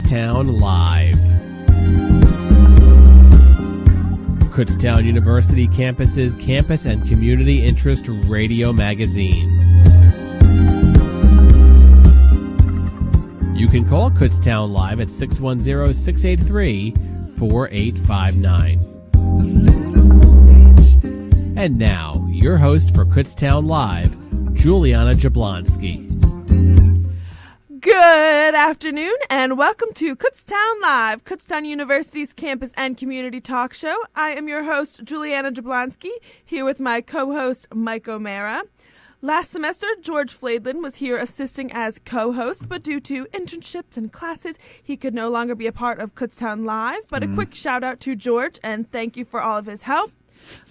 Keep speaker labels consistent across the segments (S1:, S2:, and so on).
S1: Kutztown Live. Kutztown University Campus's campus and community interest radio magazine. You can call Kutztown Live at 610-683-4859. And now, your host for Kutztown Live, Juliana Jablonski.
S2: Good afternoon and welcome to Kutztown Live, Kutztown University's campus and community talk show. I am your host, Juliana Jablonski, here with my co-host, Mike O'Mara. Last semester, George Fladlin was here assisting as co-host, but due to internships and classes, he could no longer be a part of Kutztown Live. But a quick shout out to George and thank you for all of his help.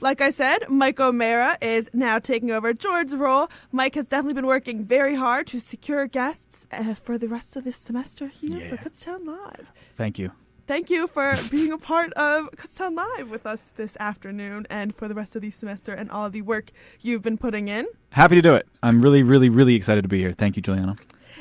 S2: Like I said, Mike O'Mara is now taking over George's role. Mike has definitely been working very hard to secure guests for the rest of this semester here for Kutztown Live.
S3: Thank you.
S2: Thank you for being a part of Kutztown Live with us this afternoon and for the rest of the semester and all of the work you've been putting in.
S3: Happy to do it. I'm really excited to be here. Thank you, Juliana.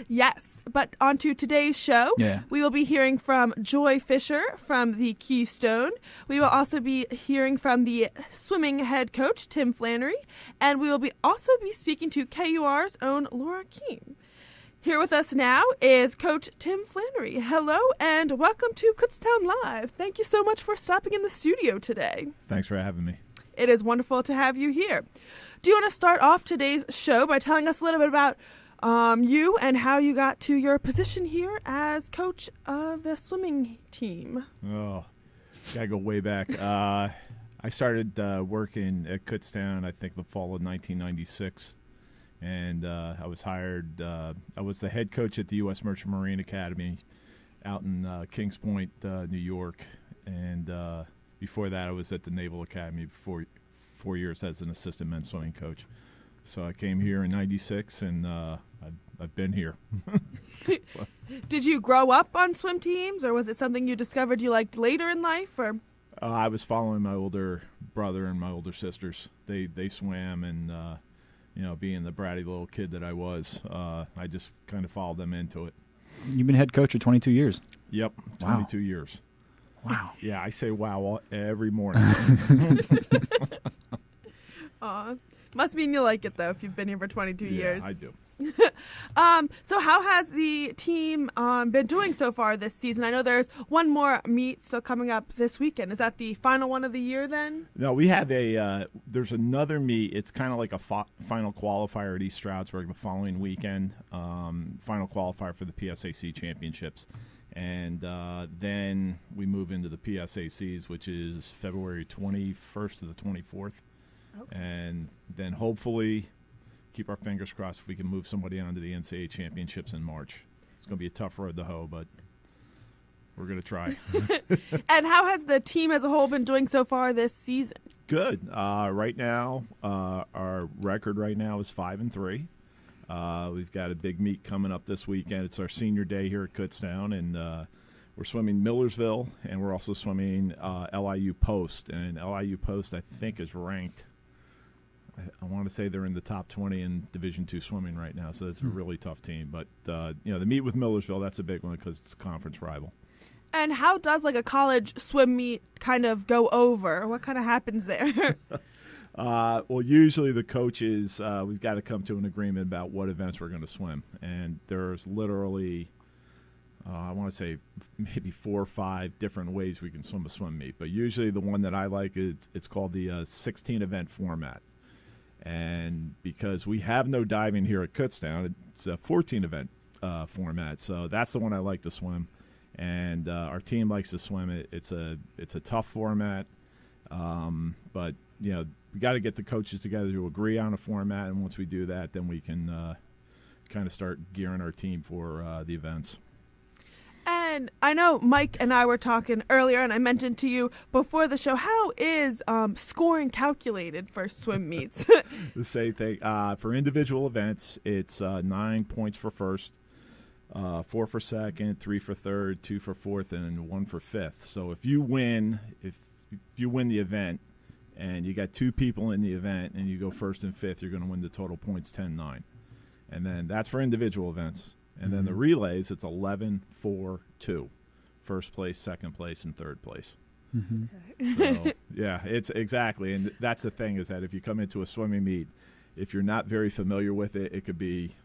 S2: Yes, but on to today's show. We will be hearing from Joy Fisher from the Keystone. We will also be hearing from the swimming head coach, Tim Flannery. And we will also be speaking to KUR's own Laura Keim. Here with us now is Coach Tim Flannery. Hello and welcome to Kutztown Live. Thank you so much for stopping in the studio today.
S4: Thanks for having me.
S2: It is wonderful to have you here. Do you want to start off today's show by telling us a little bit about you and how you got to your position here as coach of the swimming team?
S4: Oh, gotta go way back. I started working at Kutztown, I think, the fall of 1996. And I was hired, I was the head coach at the U.S. Merchant Marine Academy out in Kings Point, New York. And before that, I was at the Naval Academy for 4 years as an assistant men's swimming coach. So I came here in 96, and I've been here. So.
S2: Did you grow up on swim teams, or was it something you discovered you liked later in life? Or
S4: I was following my older brother and my older sisters. They swam, and being the bratty little kid that I was, I just kind of followed them into it.
S3: You've been head coach for 22 years.
S4: Yep, 22 years.
S3: Wow.
S4: Yeah, I say wow every morning.
S2: Must mean you like it, though, if you've been here for 22 years.
S4: Yeah, I do.
S2: So how has the team been doing so far this season? I know there's one more meet still coming up this weekend. Is that the final one of the year then?
S4: No, we have there's another meet. It's kind of like a final qualifier at East Stroudsburg the following weekend, final qualifier for the PSAC championships. And then we move into the PSACs, which is February 21st to the 24th. Okay. And then hopefully, keep our fingers crossed if we can move somebody on to the NCAA championships in March. It's going to be a tough road to hoe, but we're going to try.
S2: And how has the team as a whole been doing so far this season?
S4: Good. Right now, our record right now is 5-3. We've got a big meet coming up this weekend. It's our senior day here at Kutztown, and we're swimming Millersville, and we're also swimming LIU Post. And LIU Post, I think, is ranked. I want to say they're in the top 20 in Division II swimming right now, so it's a really tough team. But the meet with Millersville, that's a big one because it's a conference rival.
S2: And how does like a college swim meet kind of go over? What kind of happens there?
S4: Well, usually the coaches, we've got to come to an agreement about what events we're going to swim. And there's literally, I want to say maybe 4 or 5 different ways we can swim a swim meet. But usually the one that I like, it's called the 16-event format. And because we have no diving here at Kutztown, it's a 14-event format. So that's the one I like to swim. And our team likes to swim it. It's a tough format. But, we got to get the coaches together to agree on a format. And once we do that, then we can kind of start gearing our team for the events.
S2: And I know Mike and I were talking earlier, and I mentioned to you before the show, how is scoring calculated for swim meets?
S4: The same thing. For individual events, it's 9 points for first, 4 for second, 3 for third, 2 for fourth, and 1 for fifth. So if you win the event and you got 2 people in the event and you go first and fifth, you're going to win the total points 10-9. And then that's for individual events. And then the relays, it's 11-4-2. first place, second place, and third place.
S3: Mm-hmm.
S4: So, yeah, it's exactly. And that's the thing is that if you come into a swimming meet, if you're not very familiar with it, it could be,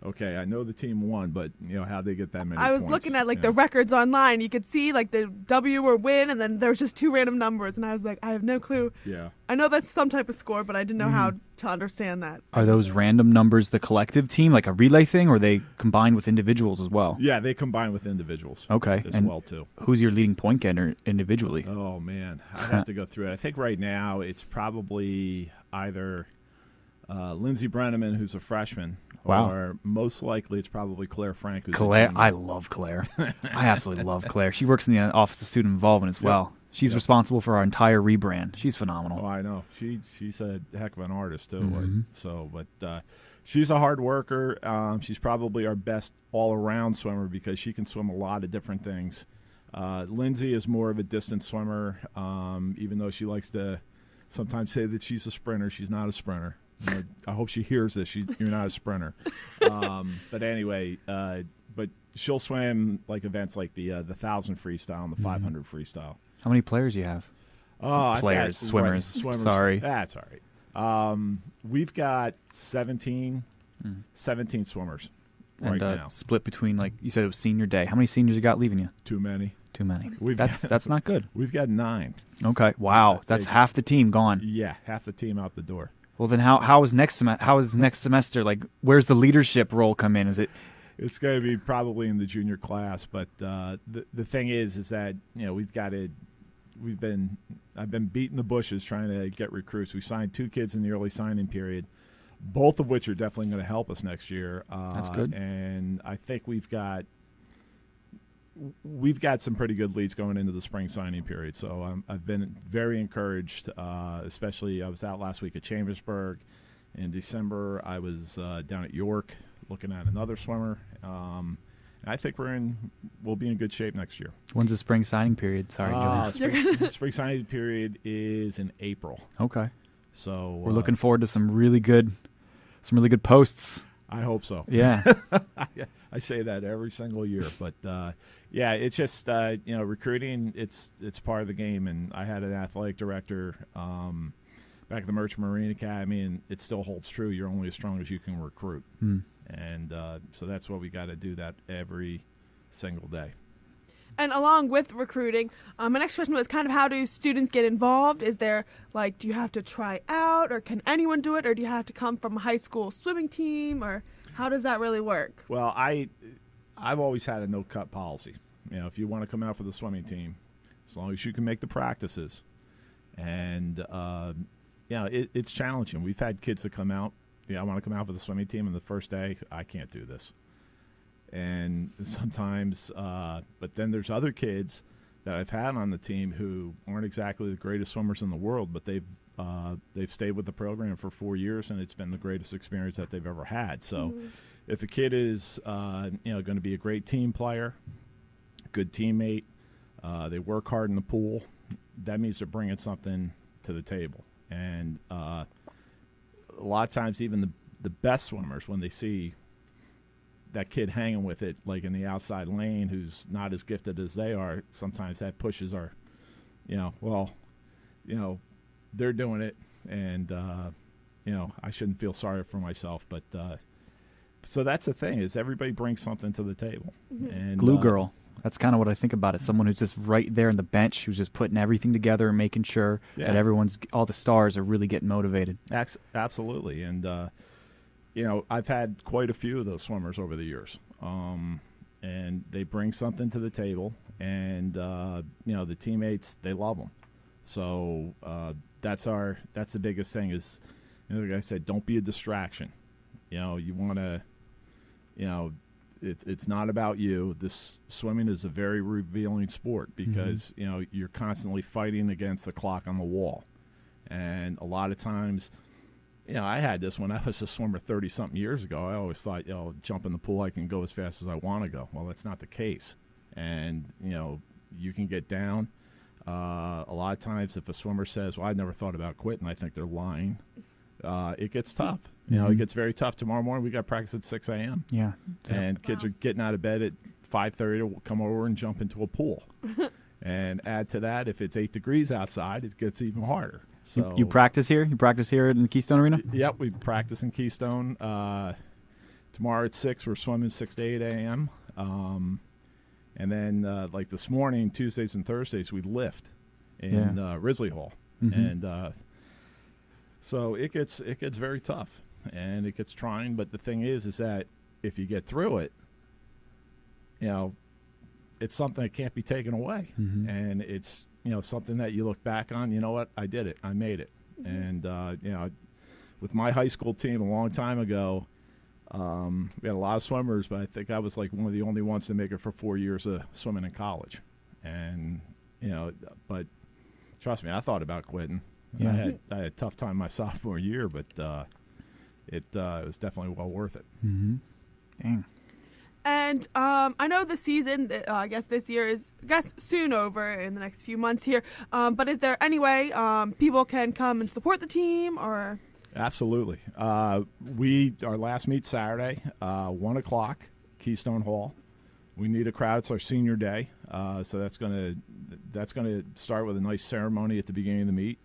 S4: okay, I know the team won, but, how'd they get that many
S2: I was
S4: points?
S2: looking at the records online. You could see the W or win, and then there was just 2 random numbers, and I was like, I have no clue.
S4: Yeah.
S2: I know that's some type of score, but I didn't know how to understand that.
S3: Are those random numbers the collective team, like a relay thing, or are they combined with individuals as well?
S4: Yeah, they combine with individuals.
S3: Okay.
S4: As
S3: And
S4: well, too.
S3: who's your leading point getter individually?
S4: Oh, man. I'd have to go through it. I think right now it's probably either Lindsey Brenneman, who's a freshman,
S3: Wow.
S4: or most likely it's probably Claire Frank, who's
S3: Claire,
S4: a junior.
S3: I love Claire. I absolutely love Claire. She works in the Office of Student Involvement as well. She's responsible for our entire rebrand. She's phenomenal.
S4: Oh, I know. She's a heck of an artist, too.
S3: Mhm.
S4: But she's a hard worker. She's probably our best all-around swimmer because she can swim a lot of different things. Lindsay is more of a distance swimmer, even though she likes to sometimes say that she's a sprinter. She's not a sprinter. I hope she hears this. You're not a sprinter. But anyway, but she'll swim like events like the 1,000 freestyle and the 500 freestyle.
S3: How many players do you have? Players, swimmers. Sorry.
S4: That's all right. We've got 17 swimmers right now.
S3: Split between, like you said, it was senior day. How many seniors you got leaving you?
S4: Too many.
S3: Too many. That's not good.
S4: We've got 9.
S3: Okay. Wow. That's half the team gone.
S4: Yeah, half the team out the door.
S3: Well, then how is next semester? Like, where's the leadership role come in? Is it?
S4: It's going to be probably in the junior class, but the thing is that I've been beating the bushes trying to get recruits. We signed 2 kids in the early signing period, both of which are definitely going to help us next year.
S3: That's good.
S4: And I think we've got some pretty good leads going into the spring signing period. So I've been very encouraged, especially I was out last week at Chambersburg. In December, I was down at York looking at another swimmer. And I think we'll be in good shape next year.
S3: When's the spring signing period? Sorry, Julian.
S4: Spring signing period is in April.
S3: Okay.
S4: So
S3: we're looking forward to some really good posts.
S4: I hope so.
S3: Yeah.
S4: I say that every single year, but yeah, it's just recruiting. It's part of the game, and I had an athletic director back at the Merchant Marine Academy, and it still holds true. You're only as strong as you can recruit, and so that's what we got to do that every single day.
S2: And along with recruiting, my next question was kind of how do students get involved? Is there, do you have to try out, or can anyone do it, or do you have to come from a high school swimming team, or how does that really work?
S4: Well, I've always had a no-cut policy. If you want to come out for the swimming team, as long as you can make the practices. And, it's challenging. We've had kids that come out, I want to come out for the swimming team, and the first day, I can't do this. And sometimes, but then there's other kids that I've had on the team who aren't exactly the greatest swimmers in the world, but they've stayed with the program for 4 years, and it's been the greatest experience that they've ever had. So, if a kid is going to be a great team player, good teammate, they work hard in the pool, that means they're bringing something to the table. And a lot of times, even the best swimmers, when they see that kid hanging with it, like in the outside lane, who's not as gifted as they are, sometimes that pushes our, they're doing it, and I shouldn't feel sorry for myself, but so that's the thing, is everybody brings something to the table. And
S3: glue girl. That's kind of what I think about it. Someone who's just right there on the bench, who's just putting everything together and making sure that all the stars are really getting motivated.
S4: Absolutely. And I've had quite a few of those swimmers over the years, and they bring something to the table, and the teammates, they love them. So that's the biggest thing is, like I said, don't be a distraction. You want to, it's not about you. This swimming is a very revealing sport because you're constantly fighting against the clock on the wall, and a lot of times. I had this when I was a swimmer 30-something years ago. I always thought, jump in the pool, I can go as fast as I want to go. Well, that's not the case. And, you can get down. A lot of times if a swimmer says, well, I never thought about quitting, I think they're lying. It gets tough. It gets very tough. Tomorrow morning we got practice at 6 a.m.
S3: Yeah.
S4: And kids are getting out of bed at 5:30 to come over and jump into a pool. And add to that, if it's 8 degrees outside, it gets even harder. So
S3: you practice here? You practice here in the Keystone Arena?
S4: Yep, we practice in Keystone. Tomorrow at 6, we're swimming 6 to 8 a.m. And then, like this morning, Tuesdays and Thursdays, we lift in Risley Hall.
S3: Mm-hmm.
S4: And so it gets very tough, and it gets trying. But the thing is that if you get through it, it's something that can't be taken away.
S3: Mm-hmm.
S4: And it's, something that you look back on, you know what, I did it. I made it. Mm-hmm. And, with my high school team a long time ago, we had a lot of swimmers, but I think I was like one of the only ones to make it for 4 years of swimming in college. And, but trust me, I thought about quitting.
S3: Yeah.
S4: I had a tough time my sophomore year, but it was definitely well worth it.
S3: Mm-hmm. Dang.
S2: And I know the season, I guess this year is, soon over in the next few months here. But is there any way people can come and support the team, or?
S4: Absolutely. Our last meet Saturday, 1 o'clock, Keystone Hall. We need a crowd. It's our senior day, so that's gonna start with a nice ceremony at the beginning of the meet,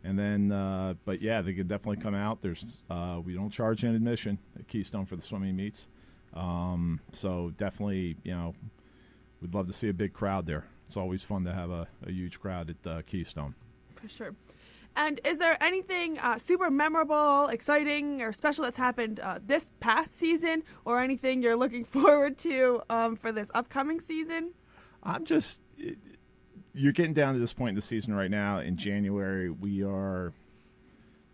S4: and then. But yeah, they could definitely come out. We don't charge an admission at Keystone for the swimming meets. So definitely, we'd love to see a big crowd there. It's always fun to have a huge crowd at Keystone.
S2: For sure. And is there anything super memorable, exciting, or special that's happened this past season, or anything you're looking forward to for this upcoming season?
S4: You're getting down to this point in the season right now. In January,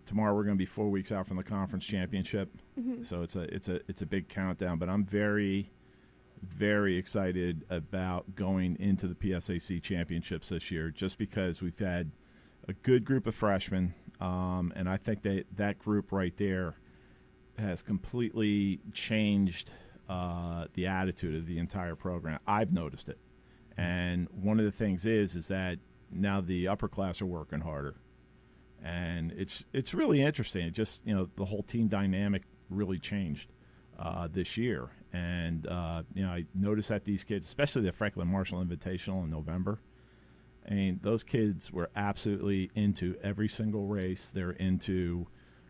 S4: tomorrow we're going to be 4 weeks out from the conference championship. Mm-hmm. So it's a big countdown, but I'm very, very excited about going into the PSAC championships this year, just because we've had a good group of freshmen, and I think that group right there has completely changed the attitude of the entire program. I've noticed it. And one of the things is that now the upper class are working harder. And it's really interesting. It just, the whole team dynamic really changed this year. And, I noticed that these kids, especially the Franklin Marshall Invitational in November, I mean, those kids were absolutely into every single race. They're into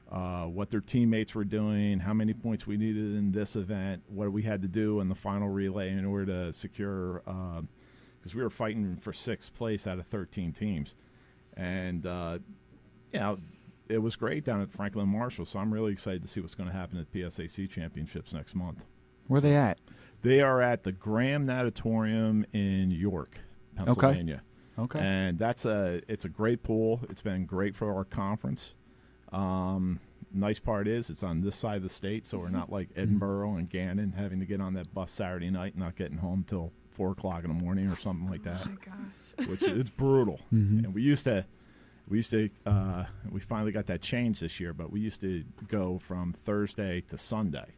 S4: what their teammates were doing, how many points we needed in this event, what we had to do in the final relay in order to secure, because we were fighting for 6th place out of 13 teams. And, it was great down at Franklin Marshall, so I'm really excited to see what's going to happen at PSAC Championships next month.
S3: Where are they at?
S4: They are at the Graham Natatorium in York, Pennsylvania.
S3: Okay.
S4: And it's a great pool. It's been great for our conference. Nice part is it's on this side of the state, so we're not like Edinburgh and Gannon having to get on that bus Saturday night and not getting home till 4 o'clock in the morning or something like that.
S2: Oh my gosh.
S4: Which it's brutal.
S3: Mm-hmm.
S4: And we finally got that changed this year, but we used to go from Thursday to Sunday.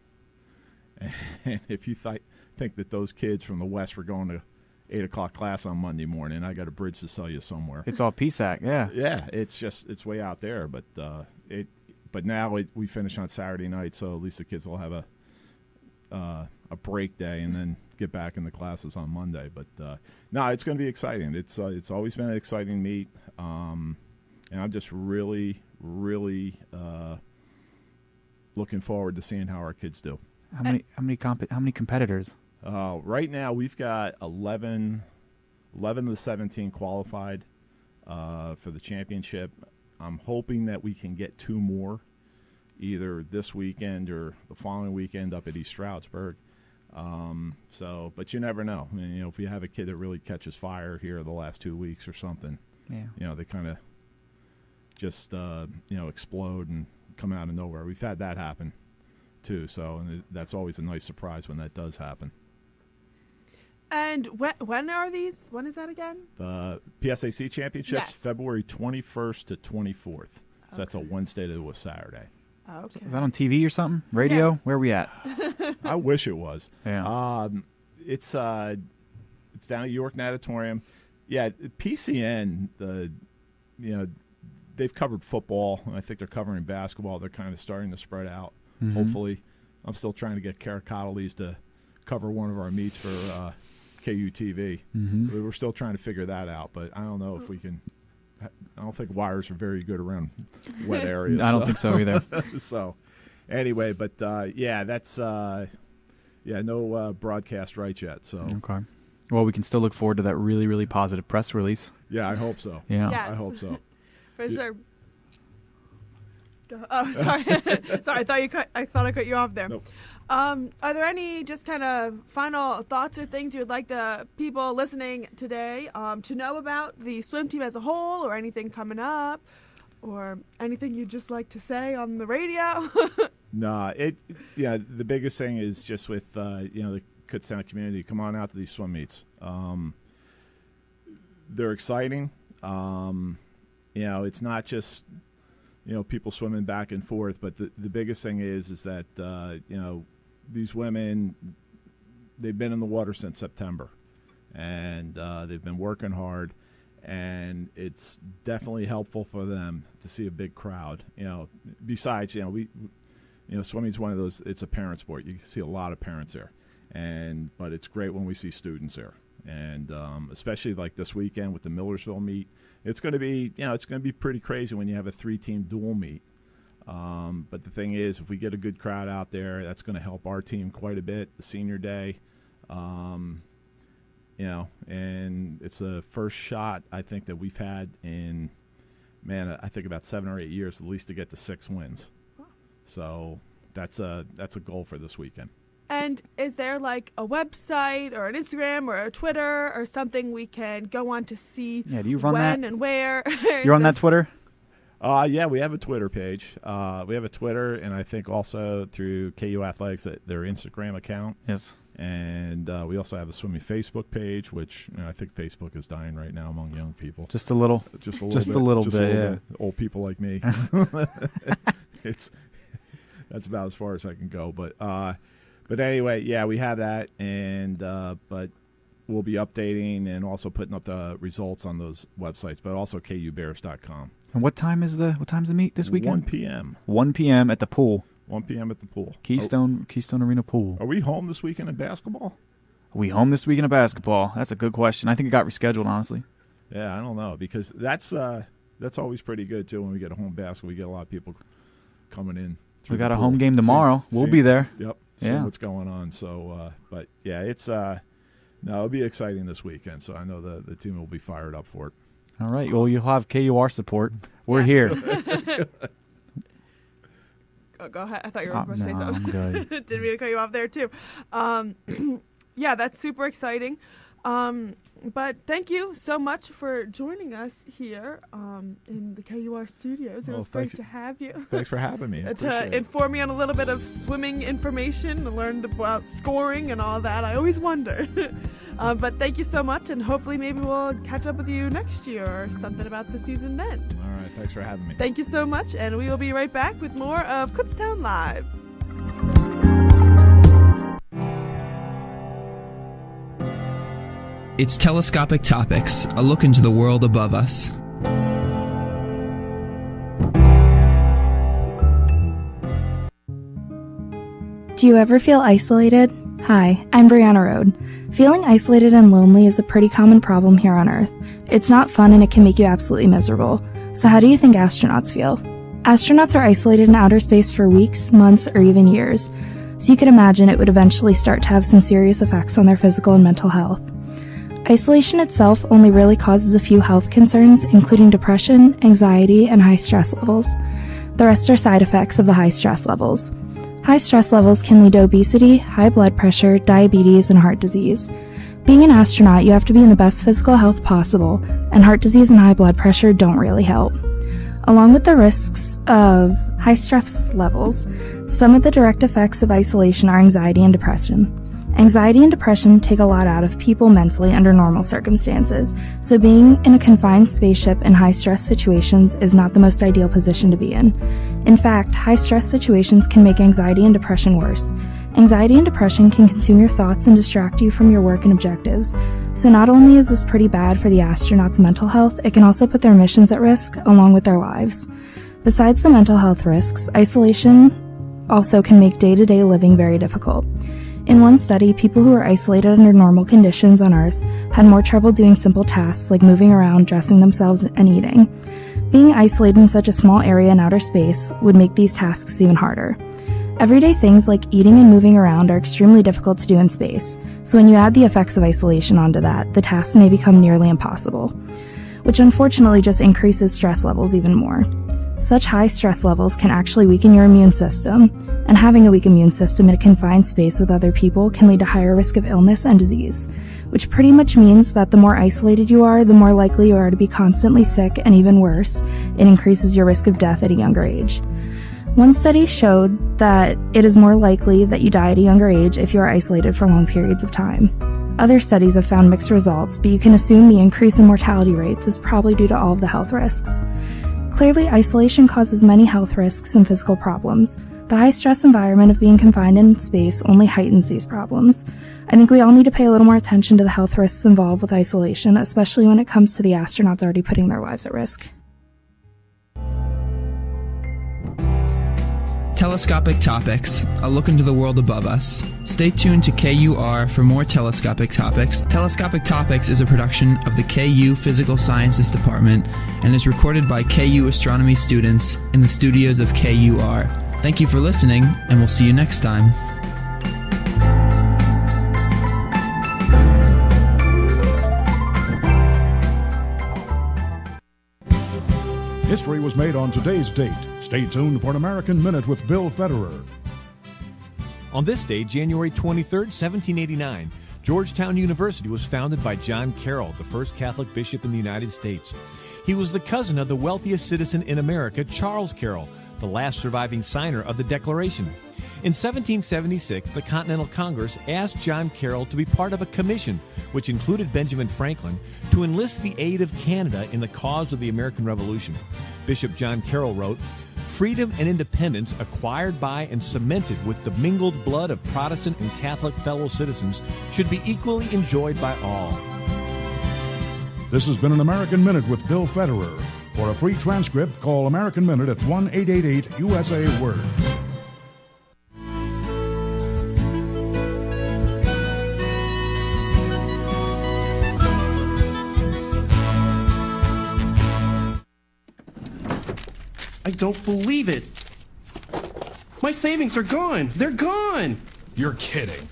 S4: And if you think that those kids from the West were going to 8 o'clock class on Monday morning, I got a bridge to sell you somewhere.
S3: It's all PSAC, yeah.
S4: Yeah, it's way out there, but now we finish on Saturday night, so at least the kids will have a break day and then get back in the classes on Monday. But no, it's going to be exciting. It's always been an exciting meet, and I'm just really, really looking forward to seeing how our kids do.
S3: How many competitors?
S4: Right now, we've got 11 of the 17 qualified for the championship. I'm hoping that we can get 2 more, either this weekend or the following weekend up at East Stroudsburg. But you never know. I mean, if you have a kid that really catches fire here the last 2 weeks or something, they kind of just explode and come out of nowhere. We've had that happen too, so that's always a nice surprise when that does happen.
S2: And when are these? When is that again?
S4: The PSAC Championships,
S2: Yes.
S4: February 21st to 24th. So that's a Wednesday to a Saturday.
S2: Oh, okay.
S3: Is that on TV or something? Radio?
S2: Yeah.
S3: Where are we at?
S4: I wish it was.
S3: Yeah.
S4: It's down at York Natatorium. Yeah, PCN, they've covered football, and I think they're covering basketball. They're kind of starting to spread out.
S3: Mm-hmm.
S4: Hopefully, I'm still trying to get Caracatolis to cover one of our meets for KUTV.
S3: Mm-hmm.
S4: We're still trying to figure that out, but I don't know if we can. I don't think wires are very good around wet areas.
S3: I don't think so either.
S4: So, anyway, but that's no broadcast rights yet. So
S3: okay. Well, we can still look forward to that really, really positive press release.
S4: Yeah, I hope so.
S3: Yeah,
S2: yes.
S4: I hope so.
S2: For sure. Oh, sorry. Sorry, I thought I cut you off there.
S4: Nope.
S2: Are there any just kind of final thoughts or things you'd like the people listening today to know about the swim team as a whole, or anything coming up, or anything you'd just like to say on the radio?
S4: No, the biggest thing is just with the Kutztown community. Come on out to these swim meets. They're exciting. It's not just people swimming back and forth, but the biggest thing is that these women, they've been in the water since September, and they've been working hard, and it's definitely helpful for them to see a big crowd. Besides, swimming's one of those. It's a parent sport. You see a lot of parents there, but it's great when we see students there, and especially like this weekend with the Millersville meet. It's going to be pretty crazy when you have a 3-team dual meet. But the thing is, if we get a good crowd out there, that's going to help our team quite a bit. The senior day, and it's the first shot I think that we've had in, I think about 7 or 8 years at least to get to 6 wins. So that's a goal for this weekend.
S2: And is there like a website or an Instagram or a Twitter or something we can go on to see
S3: do you run
S2: when
S3: that?
S2: And where?
S3: You're on that Twitter?
S4: Yeah, we have a Twitter page. We have a Twitter, and I think also through KU Athletics, their Instagram account.
S3: Yes.
S4: And we also have a swimming Facebook page, which I think Facebook is dying right now among young people.
S3: Just a little.
S4: Just a little bit. Old people like me. That's about as far as I can go. But anyway, yeah, we have that, and but we'll be updating and also putting up the results on those websites, but also KUBears.com.
S3: And what time's the meet this weekend?
S4: 1 p.m.
S3: 1 p.m. at the pool.
S4: 1 p.m. at the pool.
S3: Keystone Arena pool.
S4: Are we home this weekend in basketball?
S3: Are we home this weekend in basketball? That's a good question. I think it got rescheduled, honestly.
S4: Yeah, I don't know, because that's always pretty good too. When we get a home basketball, we get a lot of people coming in.
S3: We got a home game tomorrow. We'll be there.
S4: Yep. Seeing what's going on. So, but yeah, it'll be exciting this weekend. So I know the team will be fired up for it.
S3: All right. Well, you'll have KUR support. We're here.
S2: Go ahead. I thought you were going to say something.
S3: I'm good.
S2: Didn't mean to cut you off there too. Yeah, that's super exciting. But thank you so much for joining us here in the KUR studios. It was great to have you.
S4: Thanks for having me.
S2: To inform me on a little bit of swimming information and learned about scoring and all that. I always wonder. But thank you so much, and hopefully maybe we'll catch up with you next year or something about the season then.
S4: All right. Thanks for having me.
S2: Thank you so much, and we will be right back with more of Kutztown Live.
S5: It's Telescopic Topics, a look into the world above us.
S6: Do you ever feel isolated? Hi, I'm Brianna Rode. Feeling isolated and lonely is a pretty common problem here on Earth. It's not fun and it can make you absolutely miserable. So how do you think astronauts feel? Astronauts are isolated in outer space for weeks, months, or even years. So you could imagine it would eventually start to have some serious effects on their physical and mental health. Isolation itself only really causes a few health concerns, including depression, anxiety, and high stress levels. The rest are side effects of the high stress levels. High stress levels can lead to obesity, high blood pressure, diabetes, and heart disease. Being an astronaut, you have to be in the best physical health possible, and heart disease and high blood pressure don't really help. Along with the risks of high stress levels, some of the direct effects of isolation are anxiety and depression. Anxiety and depression take a lot out of people mentally under normal circumstances, so being in a confined spaceship in high-stress situations is not the most ideal position to be in. In fact, high-stress situations can make anxiety and depression worse. Anxiety and depression can consume your thoughts and distract you from your work and objectives. So not only is this pretty bad for the astronauts' mental health, it can also put their missions at risk along with their lives. Besides the mental health risks, isolation also can make day-to-day living very difficult. In one study, people who were isolated under normal conditions on Earth had more trouble doing simple tasks like moving around, dressing themselves, and eating. Being isolated in such a small area in outer space would make these tasks even harder. Everyday things like eating and moving around are extremely difficult to do in space, so when you add the effects of isolation onto that, the tasks may become nearly impossible, which unfortunately just increases stress levels even more. Such high stress levels can actually weaken your immune system, and having a weak immune system in a confined space with other people can lead to higher risk of illness and disease, which pretty much means that the more isolated you are, the more likely you are to be constantly sick, and even worse, it increases your risk of death at a younger age. One study showed that it is more likely that you die at a younger age if you are isolated for long periods of time. Other studies have found mixed results, but you can assume the increase in mortality rates is probably due to all of the health risks. Clearly, isolation causes many health risks and physical problems. The high-stress environment of being confined in space only heightens these problems. I think we all need to pay a little more attention to the health risks involved with isolation, especially when it comes to the astronauts already putting their lives at risk.
S5: Telescopic Topics, a look into the world above us. Stay tuned to KUR for more telescopic topics. Telescopic Topics is a production of the KU Physical Sciences Department and is recorded by KU astronomy students in the studios of KUR. Thank you for listening, and we'll see you next time.
S7: History was made on today's date. Stay tuned for an American Minute with Bill Federer.
S8: On this day, January 23, 1789, Georgetown University was founded by John Carroll, the first Catholic bishop in the United States. He was the cousin of the wealthiest citizen in America, Charles Carroll, the last surviving signer of the Declaration. In 1776, the Continental Congress asked John Carroll to be part of a commission, which included Benjamin Franklin, to enlist the aid of Canada in the cause of the American Revolution. Bishop John Carroll wrote, "Freedom and independence acquired by and cemented with the mingled blood of Protestant and Catholic fellow citizens should be equally enjoyed by all."
S7: This has been an American Minute with Bill Federer. For a free transcript, call American Minute at 1-888-USA-WORD.
S9: I don't believe it. My savings are gone. They're gone.
S10: You're kidding.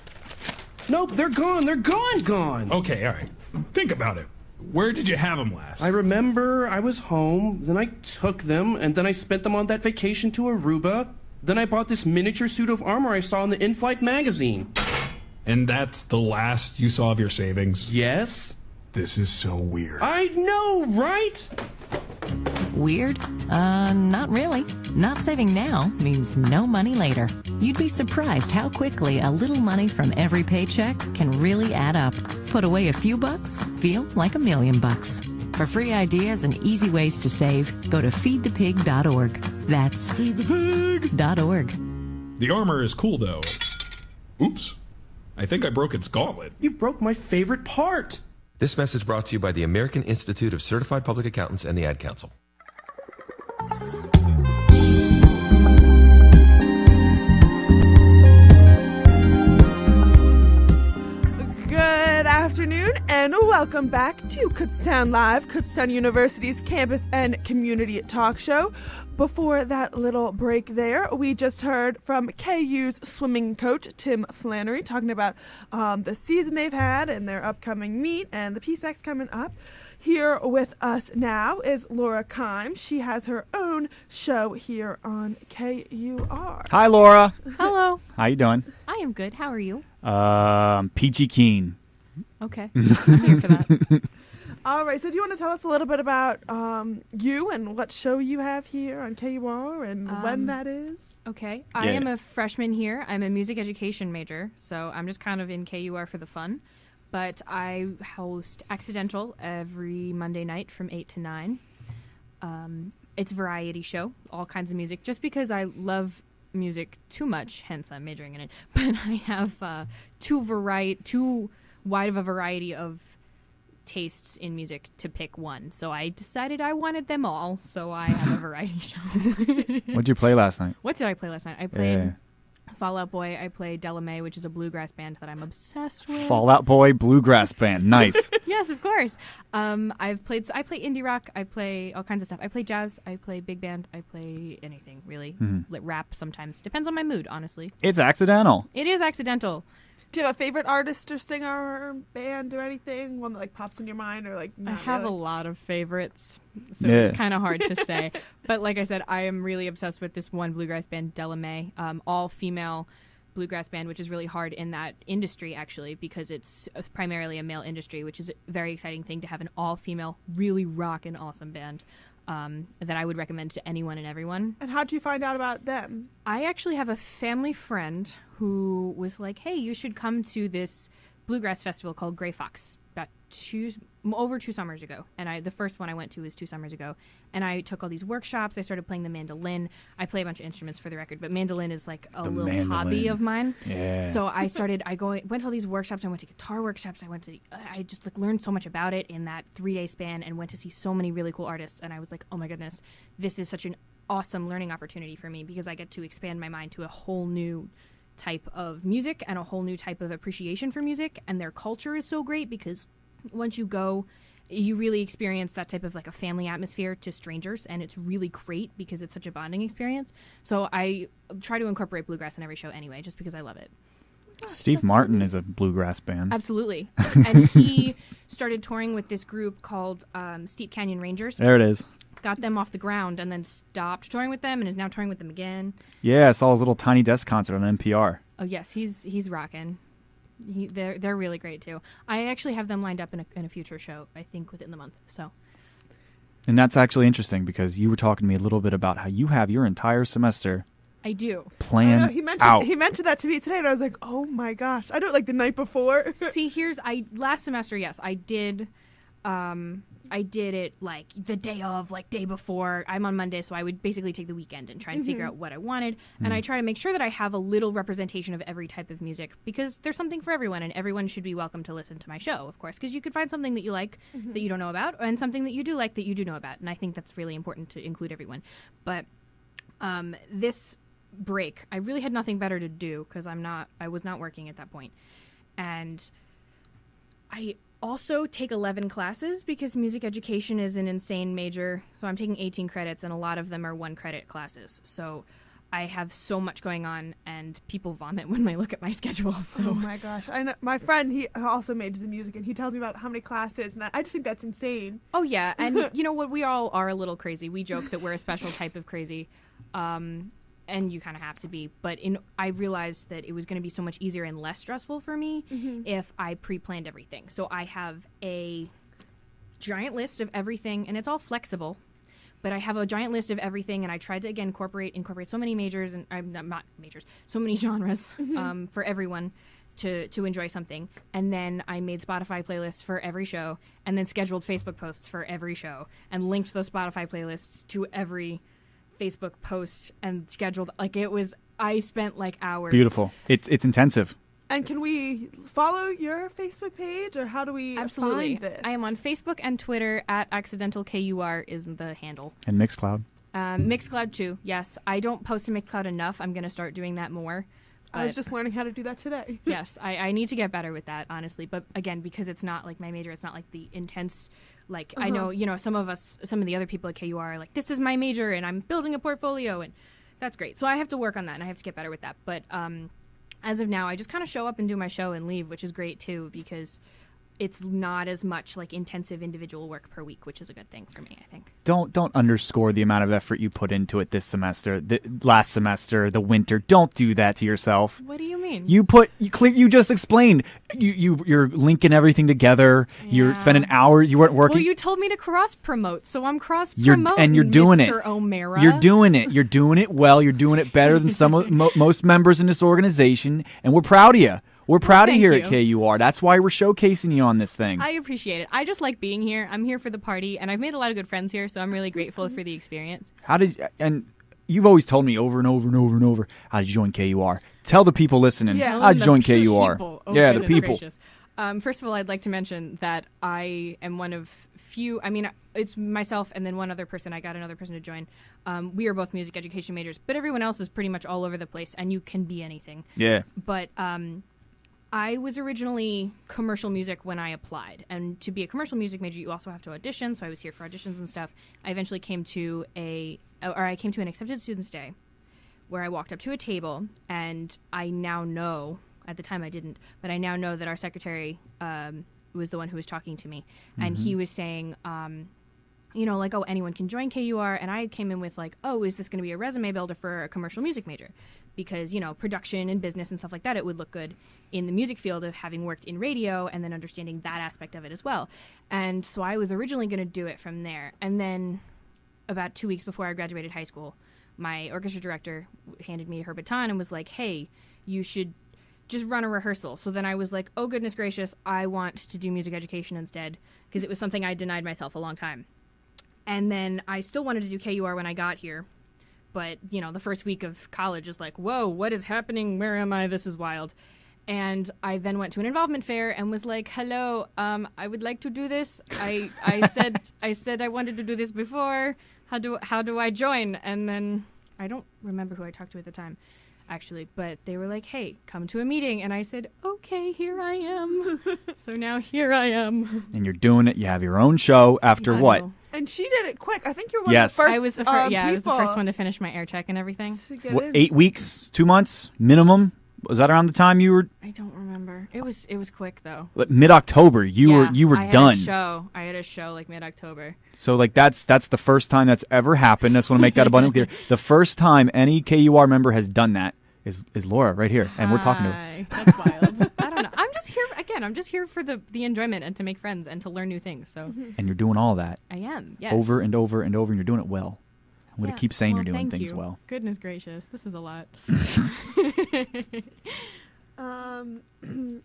S9: Nope, they're gone. They're gone.
S10: Okay, all right. Think about it. Where did you have them last?
S9: I remember I was home, then I took them, and then I spent them on that vacation to Aruba. Then I bought this miniature suit of armor I saw in the in-flight magazine.
S10: And that's the last you saw of your savings?
S9: Yes.
S10: This is so weird.
S9: I know, right?
S11: Weird? Not really. Not saving now means no money later. You'd be surprised how quickly a little money from every paycheck can really add up. Put away a few bucks, feel like $1 million. For free ideas and easy ways to save, go to feedthepig.org. That's feedthepig.org.
S10: The armor is cool, though. Oops. I think I broke its gauntlet.
S9: You broke my favorite part.
S12: This message brought to you by the American Institute of Certified Public Accountants and the Ad Council.
S2: Good afternoon and welcome back to Kutztown Live, Kutztown University's campus and community talk show. Before that little break there, we just heard from KU's swimming coach, Tim Flannery, talking about the season they've had and their upcoming meet and the PSACs coming up. Here with us now is Laura Keim. She has her own show here on KUR.
S3: Hi, Laura.
S13: Hello.
S3: How you doing?
S13: I am good. How are you?
S3: Peachy keen.
S13: Okay. I'm here for that.
S2: All right. So do you want to tell us a little bit about you and what show you have here on KUR and when that is?
S13: Okay. I am a freshman here. I'm a music education major, so I'm just kind of in KUR for the fun. But I host Accidential every Monday night from 8 to 9. It's a variety show, all kinds of music, just because I love music too much, hence I'm majoring in it. But I have too wide of a variety of tastes in music to pick one. So I decided I wanted them all, so I have a variety show.
S3: What'd you play last night?
S13: What did I play last night? I played Fall Out Boy, I play Delamay, which is a bluegrass band that I'm obsessed with.
S3: Fall Out Boy bluegrass band. Nice.
S13: Yes, of course. I play indie rock. I play all kinds of stuff. I play jazz. I play big band. I play anything, really. Rap sometimes. Depends on my mood, honestly.
S3: It's accidental.
S13: It is accidental.
S2: Do you have a favorite artist or singer or band or anything? One that like pops in your mind or like?
S13: I have a lot of favorites, so
S3: Yeah.
S13: it's kind of hard to say. But like I said, I am really obsessed with this one bluegrass band, Delamay, all female bluegrass band, which is really hard in that industry actually because it's primarily a male industry, which is a very exciting thing to have an all female, really rockin' awesome band. That I would recommend to anyone and everyone.
S2: And how did you find out about them?
S13: I actually have a family friend who was like, hey, you should come to this bluegrass festival called Gray Fox about over 2 summers ago. And the first one I went to was 2 summers ago. And I took all these workshops. I started playing the mandolin. I play a bunch of instruments for the record, but mandolin is like a little hobby of mine.
S3: Yeah.
S13: So I went to all these workshops. I went to guitar workshops. I just like learned so much about it in that 3-day span and went to see so many really cool artists. And I was like, oh my goodness, this is such an awesome learning opportunity for me because I get to expand my mind to a whole new type of music and a whole new type of appreciation for music. And their culture is so great because once you go, you really experience that type of like a family atmosphere to strangers, and it's really great because it's such a bonding experience. So I try to incorporate bluegrass in every show anyway, just because I love it.
S3: Steve Martin is a bluegrass band.
S13: Absolutely. And he started touring with this group called Steep Canyon Rangers.
S3: There it is.
S13: Got them off the ground and then stopped touring with them and is now touring with them again.
S3: Yeah, I saw his little Tiny Desk concert on NPR.
S13: Oh, yes. He's rocking. They're really great, too. I actually have them lined up in a future show, I think, within the month. So.
S3: And that's actually interesting because you were talking to me a little bit about how you have your entire semester
S13: I do.
S3: planned out.
S2: He mentioned that to me today, and I was like, oh, my gosh. I do it like the night before.
S13: See, last semester, yes, I did it like the day of, like day before. I'm on Monday, so I would basically take the weekend and try and figure out what I wanted. And I try to make sure that I have a little representation of every type of music because there's something for everyone, and everyone should be welcome to listen to my show, of course, because you could find something that you like that you don't know about and something that you do like that you do know about. And I think that's really important to include everyone. But this break, I really had nothing better to do because I was not working at that point. And I also take 11 classes because music education is an insane major. So I'm taking 18 credits, and a lot of them are 1-credit classes. So I have so much going on, and people vomit when they look at my schedule. So.
S2: Oh my gosh. I know my friend, he also majors in music, and he tells me about how many classes, and I just think that's insane.
S13: Oh, yeah. And you know what? We all are a little crazy. We joke that we're a special type of crazy. And you kind of have to be. But I realized that it was going to be so much easier and less stressful for me if I pre-planned everything. So I have a giant list of everything, and it's all flexible. But I have a giant list of everything, and I tried to, again, incorporate so many majors, and not majors, so many genres for everyone to enjoy something. And then I made Spotify playlists for every show, and then scheduled Facebook posts for every show, and linked those Spotify playlists to every Facebook post and scheduled. I spent like hours.
S3: Beautiful. It's intensive.
S2: And can we follow your Facebook page, or how do we
S13: Absolutely.
S2: find this?
S13: I am on Facebook and Twitter at Accidental KUR is the handle.
S3: And Mixcloud.
S13: Mixcloud too, yes. I don't post to Mixcloud enough. I'm going to start doing that more.
S2: I was just learning how to do that today.
S13: Yes, I need to get better with that, honestly. But again, because it's not like my major, it's not like the intense, like, I know, some of the other people at KUR are like, this is my major and I'm building a portfolio, and that's great. So I have to work on that, and I have to get better with that. But as of now, I just kind of show up and do my show and leave, which is great too, because it's not as much like intensive individual work per week, which is a good thing for me, I think.
S3: Don't underscore the amount of effort you put into it this semester, last semester, the winter. Don't do that to yourself.
S13: What do you mean?
S3: You just explained. You're linking everything together. Yeah. You're spending hours. You weren't working.
S13: Well, you told me to cross promote, so I'm cross promoting.
S3: And you're doing
S13: Mr. O'Mara.
S3: You're doing it. You're doing it well. You're doing it better than most members in this organization, and we're proud of you. We're proud of you here at KUR. That's why we're showcasing you on this thing.
S13: I appreciate it. I just like being here. I'm here for the party, and I've made a lot of good friends here, so I'm really grateful for the experience.
S3: And you've always told me over and over and over and over, how did you join KUR? Tell the people listening, how did you join KUR?
S13: Oh,
S3: yeah, the people.
S13: Gracious. First of all, I'd like to mention that I am one of few. I mean, it's myself and then one other person. I got another person to join. We are both music education majors, but everyone else is pretty much all over the place, and you can be anything.
S3: Yeah.
S13: But I was originally commercial music when I applied, and to be a commercial music major, you also have to audition. So I was here for auditions and stuff. I eventually came to an accepted students day, where I walked up to a table, and I now know. At the time I didn't, but I now know that our secretary was the one who was talking to me, and he was saying, like, oh, anyone can join KUR, and I came in with like, oh, is this going to be a resume builder for a commercial music major? Because, production and business and stuff like that, it would look good in the music field of having worked in radio and then understanding that aspect of it as well. And so I was originally going to do it from there. And then about 2 weeks before I graduated high school, my orchestra director handed me her baton and was like, hey, you should just run a rehearsal. So then I was like, oh, goodness gracious, I want to do music education instead, because it was something I denied myself a long time. And then I still wanted to do KUR when I got here. But, the first week of college is like, whoa, what is happening? Where am I? This is wild. And I then went to an involvement fair and was like, hello, I would like to do this. I said I wanted to do this before. How do I join? And then I don't remember who I talked to at the time, actually, but they were like, hey, come to a meeting. And I said, okay, here I am. So now here I am.
S3: And you're doing it. You have your own show after what?
S2: Know. And she did it quick. I think you're one of the first.
S13: I was the first. I was the first one to finish my air check and everything.
S3: What, 8 weeks, 2 months minimum? Was that around the time you were?
S13: I don't remember. It was quick though.
S3: Mid-October, you were done.
S13: I had a show like mid-October.
S3: So like that's the first time that's ever happened. I just want to make that abundantly clear. The first time any KUR member has done that is Laura right here, and we're talking to her.
S13: That's wild. I don't know. I'm just here again. I'm just here for the enjoyment and to make friends and to learn new things. So.
S3: And you're doing all that.
S13: I am. Yes.
S3: Over and over and over, and you're doing it well. I'm going to keep saying you're doing things well.
S13: Goodness gracious, this is a lot.
S2: I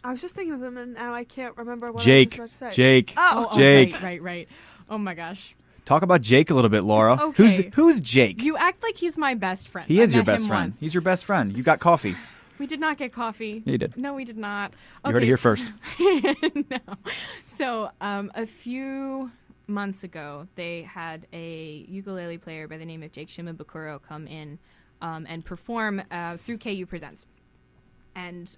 S2: was just thinking of them, and now I can't remember what
S3: Jake.
S2: I was about to say.
S3: Jake.
S2: Oh,
S3: Jake.
S13: Right. Oh my gosh.
S3: Talk about Jake a little bit, Laura.
S13: Okay.
S3: Who's Jake?
S13: You act like he's my best friend.
S3: He is your best friend.
S13: Once.
S3: He's your best friend. You got coffee.
S13: We did not get coffee.
S3: You did.
S13: No, we did not.
S3: You heard it here first.
S13: No. So a few months ago, they had a ukulele player by the name of Jake Shimabukuro come in and perform through KU Presents. And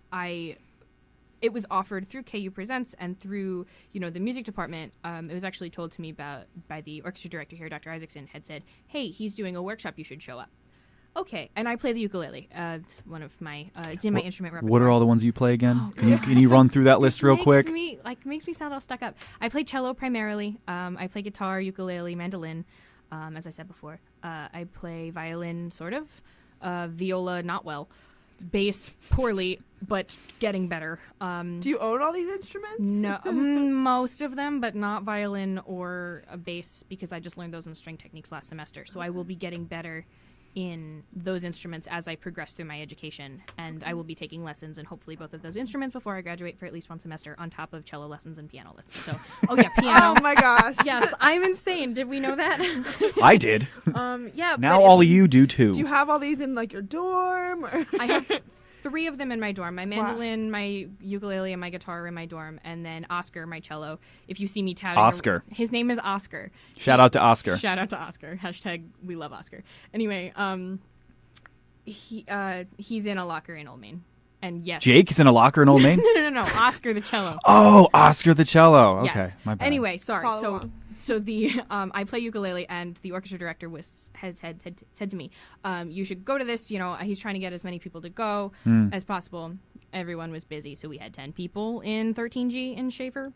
S13: it was offered through KU Presents and through, the music department. It was actually told to me by the orchestra director here, Dr. Isaacson, had said, hey, he's doing a workshop, you should show up. Okay, and I play the ukulele. It's one of my, it's in my instrument repertoire.
S3: What are all the ones you play again? Oh, can you run through that list real quick?
S13: Makes me sound all stuck up. I play cello primarily. I play guitar, ukulele, mandolin, as I said before. I play violin, sort of. Viola, not well. Bass, poorly, but getting better.
S2: Do you own all these instruments?
S13: No, most of them, but not violin or a bass, because I just learned those in string techniques last semester. So I will be getting better in those instruments as I progress through my education, and I will be taking lessons in hopefully both of those instruments before I graduate for at least one semester, on top of cello lessons and piano lessons. So, piano.
S2: Oh my gosh.
S13: Yes, I'm insane. Did we know that?
S3: I did.
S13: Yeah.
S3: Now all of you do too.
S2: Do you have all these in like your dorm? Or?
S13: I have 3 of them in my dorm. My mandolin, my ukulele, and my guitar are in my dorm. And then Oscar, my cello. If you see me touting...
S3: Oscar.
S13: His name is Oscar.
S3: Shout out to Oscar.
S13: Shout out to Oscar. # we love Oscar. Anyway, he's in a locker in Old Main. And yes.
S3: Jake is in a locker in Old Main?
S13: No. Oscar the cello.
S3: Oh, Oscar the cello. Okay,
S13: yes.
S3: My bad.
S13: Anyway, sorry.
S2: Follow on.
S13: So the I play ukulele, and the orchestra director had said to me, you should go to this. He's trying to get as many people to go as possible. Everyone was busy, so we had 10 people in 13G in Schaefer.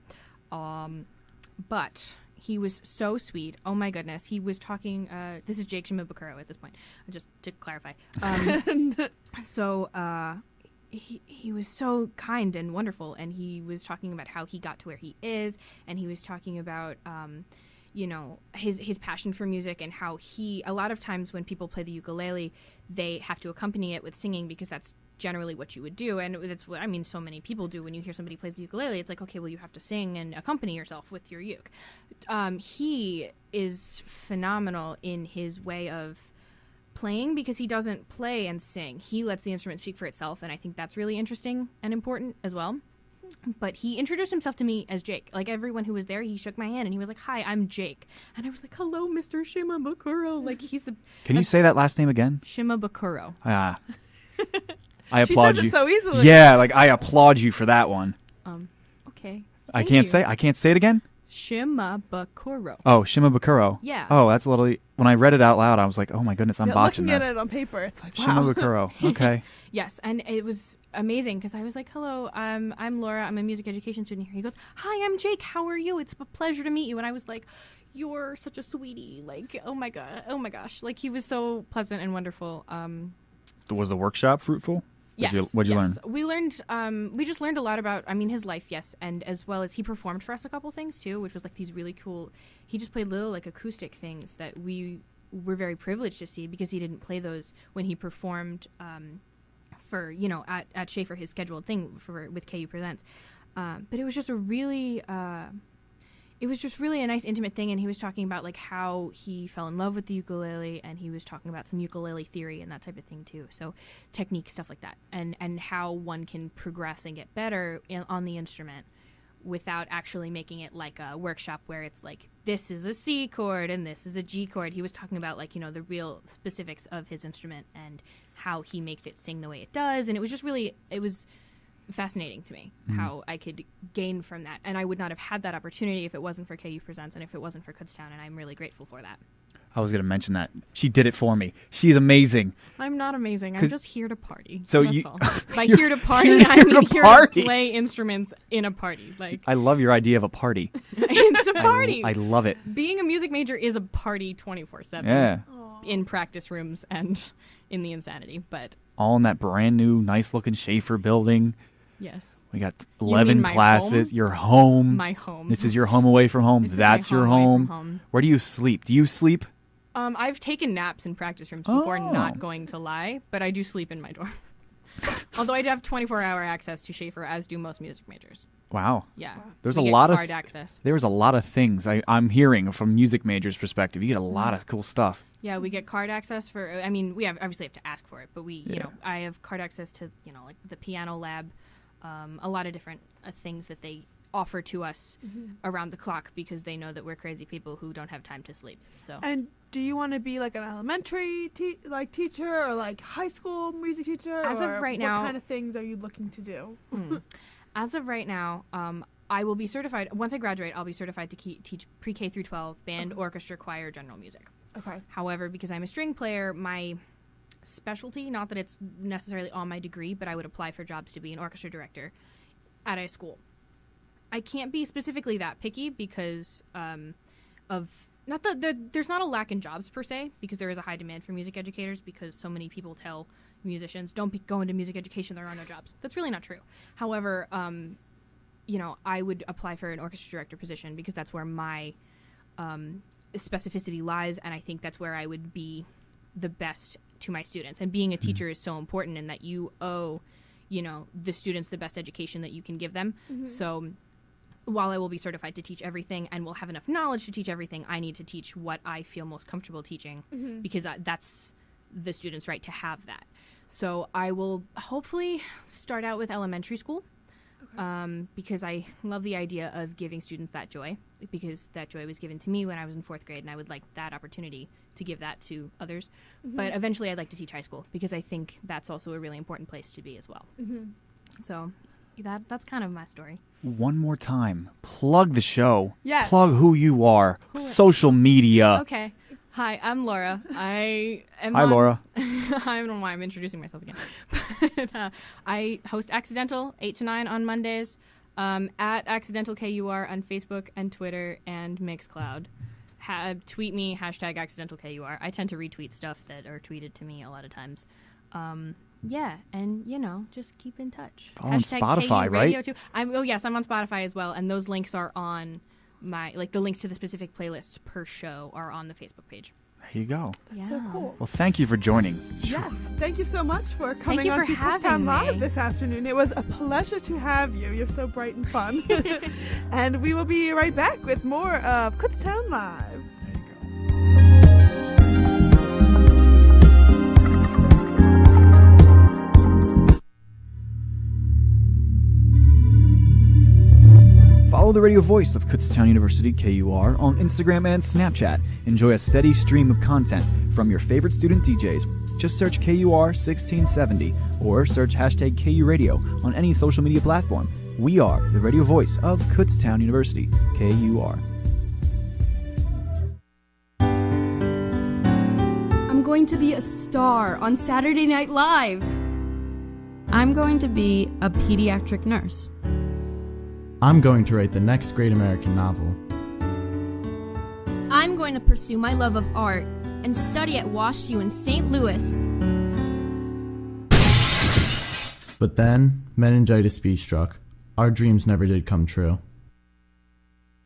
S13: But he was so sweet. Oh my goodness, he was talking. This is Jake Shimabukuro at this point, just to clarify. He was so kind and wonderful, and he was talking about how he got to where he is, and he was talking about his passion for music, and how a lot of times when people play the ukulele, they have to accompany it with singing, because that's generally what you would do, and that's what so many people do. When you hear somebody plays the ukulele, it's like, okay, well, you have to sing and accompany yourself with your uke. He is phenomenal in his way of playing, because he doesn't play and sing. He lets the instrument speak for itself, and I think that's really interesting and important as well. But he introduced himself to me as Jake. Like, everyone who was there, he shook my hand and he was like, "Hi, I'm Jake." And I was like, "Hello, Mr. Shimabukuro." Like, he's the...
S3: Can you say that last name again?
S13: Shimabukuro.
S3: I applaud
S2: she says
S3: you.
S2: it so easily.
S3: Yeah, like, I applaud you for that one.
S13: Okay.
S3: I can't say it again?
S13: Shimabukuro.
S3: Oh, Shimabukuro.
S13: Yeah.
S3: Oh, that's a little... When I read it out loud, I was like, oh my goodness, I'm botching
S2: looking
S3: this.
S2: at it on paper, it's like, wow.
S3: Shimabukuro. Okay.
S13: Yes, and it was amazing because I was like, "Hello, I'm Laura. I'm a music education student here." He goes, "Hi, I'm Jake. How are you? It's a pleasure to meet you." And I was like, "You're such a sweetie. Like, oh my gosh." Like, he was so pleasant and wonderful.
S3: Was the workshop fruitful?
S13: Yes.
S3: What'd you learn?
S13: We learned, we just learned a lot about, his life, yes, and as well as he performed for us a couple things too, which was like these really cool, he just played little like acoustic things that we were very privileged to see because he didn't play those when he performed for, at Schaefer, his scheduled thing with KU Presents. But it was just a really... it was just really a nice intimate thing, and he was talking about like how he fell in love with the ukulele, and he was talking about some ukulele theory and that type of thing too. So technique, stuff like that, and how one can progress and get better on the instrument without actually making it like a workshop where it's like, this is a C chord and this is a G chord. He was talking about like, the real specifics of his instrument and how he makes it sing the way it does, and it was just really, it was fascinating to me how I could gain from that, and I would not have had that opportunity if it wasn't for KU Presents and if it wasn't for Kutztown, and I'm really grateful for that.
S3: I was going to mention that. She did it for me. She's amazing.
S13: I'm not amazing. I'm just here to party.
S3: So
S13: that's
S3: you
S13: all. By here to party, I'm here to play instruments in a party. Like,
S3: I love your idea of a party.
S13: It's a party.
S3: I love it.
S13: Being a music major is a party 24/7.
S3: Yeah.
S13: In practice rooms and in the insanity, but
S3: all in that brand new, nice looking Schaefer building.
S13: Yes.
S3: We got 11 classes.
S13: Home?
S3: Your home.
S13: My home.
S3: This is your home away from home. That's your home.
S13: Home.
S3: Where do you sleep? Do you sleep?
S13: I've taken naps in practice rooms before, not going to lie, but I do sleep in my dorm. Although I do have 24-hour access to Schaefer, as do most music majors.
S3: Wow.
S13: Yeah.
S3: There's
S13: we
S3: a
S13: get
S3: lot
S13: card
S3: of
S13: access.
S3: There's a lot of things I'm hearing from music majors' perspective. You get a lot of cool stuff.
S13: Yeah, we get card access for. We obviously have to ask for it, but I have card access to like the piano lab, a lot of different things that they offer to us around the clock because they know that we're crazy people who don't have time to sleep. So.
S2: And do you want to be like an elementary teacher or like high school music teacher?
S13: As of right now,
S2: what kind of things are you looking to do?
S13: As of right now, I will be certified. Once I graduate, I'll be certified to teach pre-K through 12 band, orchestra, choir, general music.
S2: Okay.
S13: However, because I'm a string player, my specialty, not that it's necessarily on my degree, but I would apply for jobs to be an orchestra director at a school. I can't be specifically that picky because of not that there's not a lack in jobs per se, because there is a high demand for music educators because so many people tell musicians don't go into music education, there are no jobs. That's really not true. However, I would apply for an orchestra director position because that's where my specificity lies, and I think that's where I would be the best to my students. And being a teacher is so important in that you owe the students the best education that you can give them. So while I will be certified to teach everything and will have enough knowledge to teach everything, I need to teach what I feel most comfortable teaching because that's the student's right to have that. So I will hopefully start out with elementary school because I love the idea of giving students that joy, because that joy was given to me when I was in 4th grade, and I would like that opportunity to give that to others. But eventually I'd like to teach high school because I think that's also a really important place to be as well. So that's kind of my story. One
S3: more time, plug the show.
S13: Yes.
S3: Plug who you are. Social media.
S13: Okay. Hi, I'm Laura. Hi,
S3: Laura.
S13: I don't know why I'm introducing myself again. But, I host Accidental 8 to 9 on Mondays at Accidental KUR on Facebook and Twitter and Mixcloud. Tweet me, #Accidental KUR. I tend to retweet stuff that are tweeted to me a lot of times. Yeah, and just keep in touch.
S3: On Spotify,
S13: KURadio
S3: right?
S13: too. Yes, I'm on Spotify as well, and those links are on my the links to the specific playlists per show are on the Facebook page.
S3: There you go.
S13: Yeah.
S2: So cool.
S3: Well, thank you for joining.
S2: Yes, thank you so much for coming on to
S13: having
S2: Kutztown Live
S13: me.
S2: this afternoon. It was a pleasure to have you. You're so bright and fun. And we will be right back with more of Kutztown Live.
S3: Follow the radio voice of Kutztown University, KUR, on Instagram and Snapchat. Enjoy a steady stream of content from your favorite student DJs. Just search KUR 1670 or search hashtag KURadio on any social media platform. We are the radio voice of Kutztown University, KUR.
S14: I'm going to be a star on Saturday Night Live.
S15: I'm going to be a pediatric nurse.
S16: I'm going to write the next great American novel.
S17: I'm going to pursue my love of art and study at WashU in St. Louis.
S16: But then, meningitis B struck. Our dreams never did come true.